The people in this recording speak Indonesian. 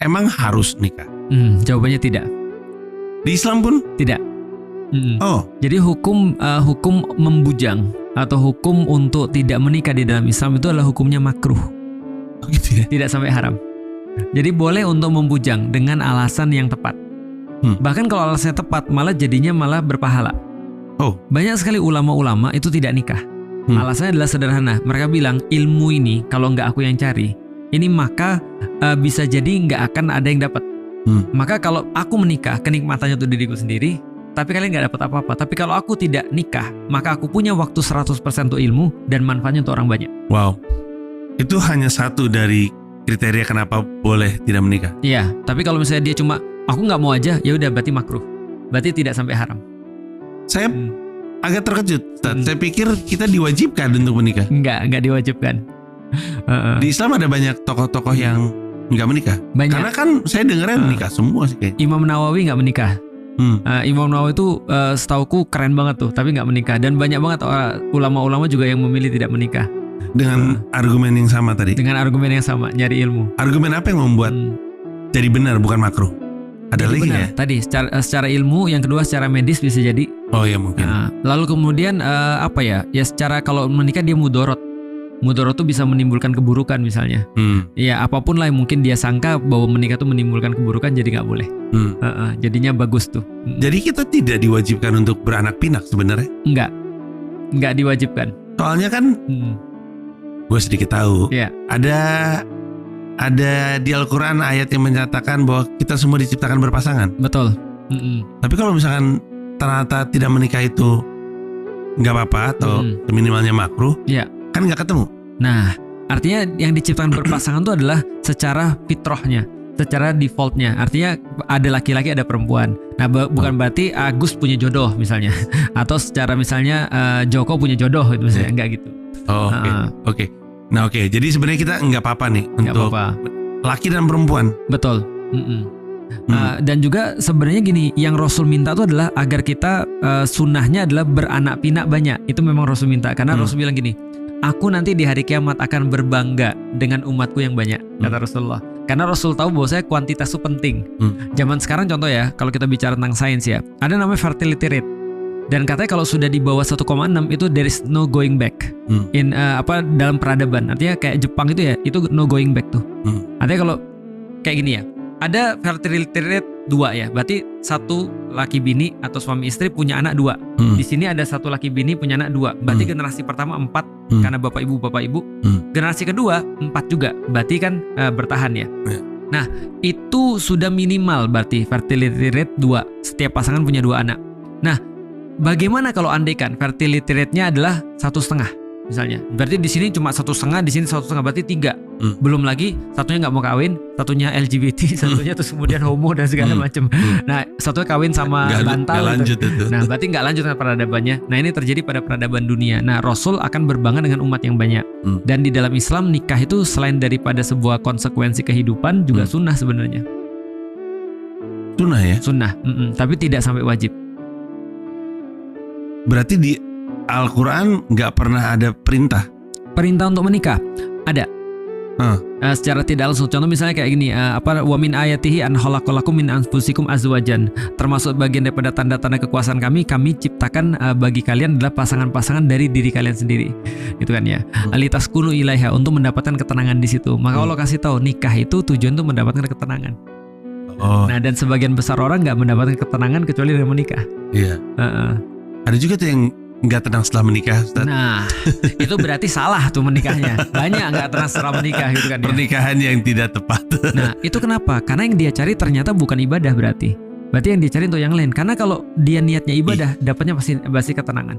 emang harus nikah? Jawabannya tidak. Di Islam pun? Tidak. Oh. Jadi hukum membujang atau hukum untuk tidak menikah di dalam Islam itu adalah hukumnya makruh. Oh gitu ya? Tidak sampai haram. Jadi boleh untuk membujang dengan alasan yang tepat. Bahkan kalau alasannya tepat malah jadinya malah berpahala. Oh. Banyak sekali ulama-ulama itu tidak nikah. Alasannya adalah sederhana. Mereka bilang ilmu ini kalau nggak aku yang cari, ini maka bisa jadi nggak akan ada yang dapat. Maka kalau aku menikah, kenikmatannya untuk diriku sendiri, tapi kalian nggak dapat apa-apa. Tapi kalau aku tidak nikah, maka aku punya waktu 100% untuk ilmu dan manfaatnya untuk orang banyak. Wow. Itu hanya satu dari kriteria kenapa boleh tidak menikah. Iya, tapi kalau misalnya dia cuma aku nggak mau aja, ya udah berarti makruh. Berarti tidak sampai haram. Saya agak terkejut. Saya pikir kita diwajibkan untuk menikah. Nggak diwajibkan. Di Islam ada banyak tokoh-tokoh yang nggak menikah. Banyak. Karena kan saya dengarnya menikah semua sih kayaknya. Imam Nawawi nggak menikah. Imam Nawawi itu setauku keren banget tuh, tapi nggak menikah. Dan banyak banget ulama-ulama juga yang memilih tidak menikah. Dengan argumen yang sama tadi. Dengan argumen yang sama, nyari ilmu. Argumen apa yang membuat jadi benar bukan makruh? Ada lagi ya? Tadi secara ilmu, yang kedua secara medis bisa jadi. Oh ya mungkin. Lalu kemudian apa ya? Ya secara kalau menikah dia mudorot. Mudorot tuh bisa menimbulkan keburukan misalnya. Ya apapun lah yang mungkin dia sangka bahwa menikah tuh menimbulkan keburukan, jadi nggak boleh. Jadinya bagus tuh. Jadi kita tidak diwajibkan untuk beranak pinak sebenarnya? Nggak diwajibkan. Soalnya kan gue sedikit tahu. Yeah. Ada di Al-Quran ayat yang menyatakan bahwa kita semua diciptakan berpasangan. Betul. Tapi kalau misalkan ternyata tidak menikah itu nggak apa-apa atau minimalnya makruh, kan nggak ketemu. Nah, artinya yang diciptakan berpasangan itu adalah secara fitrahnya, secara defaultnya. Artinya ada laki-laki ada perempuan. Nah, bukan berarti Agus punya jodoh misalnya, atau secara misalnya Joko punya jodoh itu misalnya, enggak gitu. Oh, oke. Nah oke, jadi sebenarnya kita nggak apa-apa nih untuk laki dan perempuan. Betul. Dan juga sebenarnya gini, yang Rasul minta itu adalah agar kita sunnahnya adalah beranak pinak banyak. Itu memang Rasul minta, karena Rasul bilang gini, aku nanti di hari kiamat akan berbangga dengan umatku yang banyak, kata Rasulullah. Karena Rasul tahu bahwa saya kuantitas itu penting. Zaman sekarang contoh ya, kalau kita bicara tentang sains ya, ada namanya fertility rate. Dan katanya kalau sudah di bawah 1,6 itu there is no going back in dalam peradaban. Artinya kayak Jepang itu ya, itu no going back tuh. Artinya kalau kayak gini ya, ada fertility rate 2 ya, berarti satu laki bini atau suami istri punya anak 2. Di sini ada satu laki bini punya anak 2. Berarti generasi pertama 4 karena bapak ibu. Generasi kedua 4 juga, berarti kan bertahan ya. Nah itu sudah minimal berarti fertility rate 2. Setiap pasangan punya 2 anak. Nah bagaimana kalau andaikan fertility rate-nya adalah 1,5 misalnya? Berarti di sini cuma 1,5, di sini 1,5, berarti 3. Belum lagi satunya nggak mau kawin, satunya LGBT, satunya terus kemudian homo dan segala macam. Nah, satunya kawin sama bantal. Nah, berarti nggak lanjut dengan peradabannya. Nah, ini terjadi pada peradaban dunia. Nah, Rasul akan berbangga dengan umat yang banyak. Dan di dalam Islam nikah itu selain daripada sebuah konsekuensi kehidupan juga sunnah sebenarnya. Sunnah ya? Sunnah, tapi tidak sampai wajib. Berarti di Al-Quran nggak pernah ada perintah untuk menikah? Ada. Secara tidak langsung. Contoh misalnya kayak gini, wa min ayatihi an khalaqalakum min anfusikum azwajan. Termasuk bagian daripada tanda-tanda kekuasaan kami ciptakan bagi kalian adalah pasangan-pasangan dari diri kalian sendiri. Itu kan ya. Litaskunu ilaiha, untuk mendapatkan ketenangan di situ. Maka Allah kasih tahu nikah itu tujuan untuk mendapatkan ketenangan. Nah, dan sebagian besar orang nggak mendapatkan ketenangan kecuali dengan menikah. Iya. Ada juga tuh yang nggak tenang setelah menikah, Ustaz. Nah, itu berarti salah tuh menikahnya. Banyak nggak tenang setelah menikah gitu kan. Pernikahan yang tidak tepat. Nah, itu kenapa? Karena yang dia cari ternyata bukan ibadah berarti. Berarti yang dia cari untuk yang lain. Karena kalau dia niatnya ibadah, dapatnya pasti ketenangan.